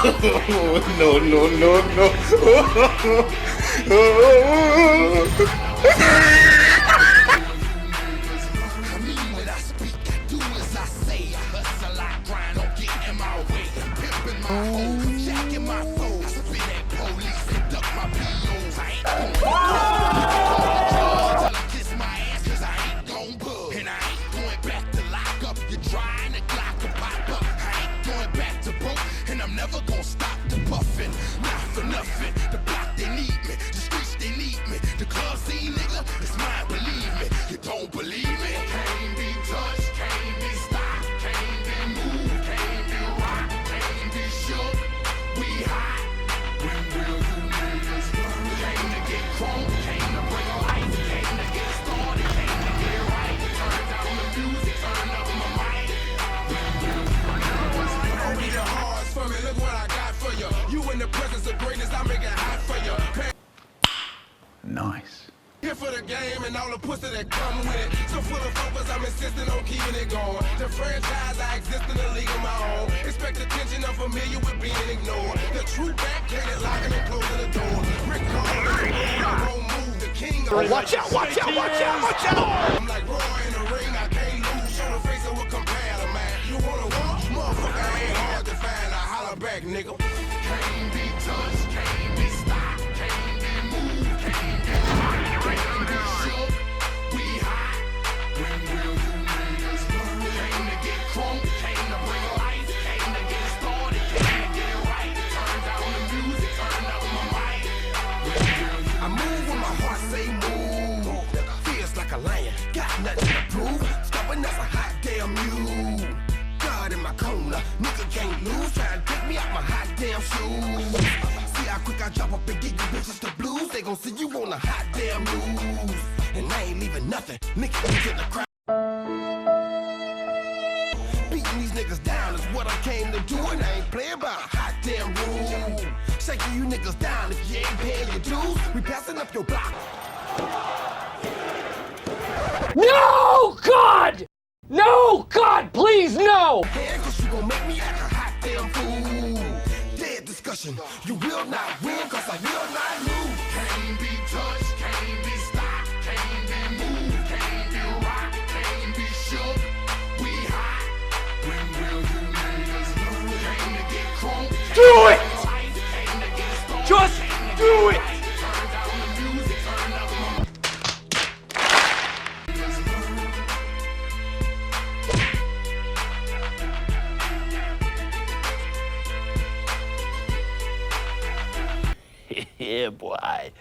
No, no, no, no. Nice. Here for the game and all the pussy that come with it. So full of focus, I'm insisting on keeping it going. The franchise, I exist in a league of my own. Expect attention, I'm familiar with being ignored. The true backhanded locking and closing the door. Rick Roll, I won't move. The king of Watch out, watch out, watch out, watch out! I'm like Roy in the ring, I can't lose. Show the face of what compare to man. You wanna walk? Motherfucker, ain't hard to find. I holler back, nigga. Can't be touched, can't be stopped, can't be moved, can't be rocked, can't be shook. We hot. When will you niggas learn? Came to get crunk, came to bring life, came to get started, came to get it right. Turn down the music, turn up my mic. I move when my heart say move. Feels like a lion, got nothing to prove. Stubborn as a hot damn mule. God in my corner, nigga can't lose. Try to take me out my hot damn shoes. See how quick I drop up and get you bitches the blues. They gon' see you on a hot damn news. And I ain't leaving nothing, nigga into the crowd. Beating these niggas down is what I came to do. And I ain't playing by a hot damn rule. Shaking you niggas down if you ain't paying your dues. We passing up your block. No, God! No, God, please, no! Hand, cause you gon' make me act a hot damn fool. Dead discussion, you will not win, cause I will not lose. Can't be touched, can't be stopped, can't be moved, can't be rocked, can't be shook. We hot. When will you niggas learn? Came to get crunk. Do it! Just do it! Turn down the music, turn up my Yeah, boy.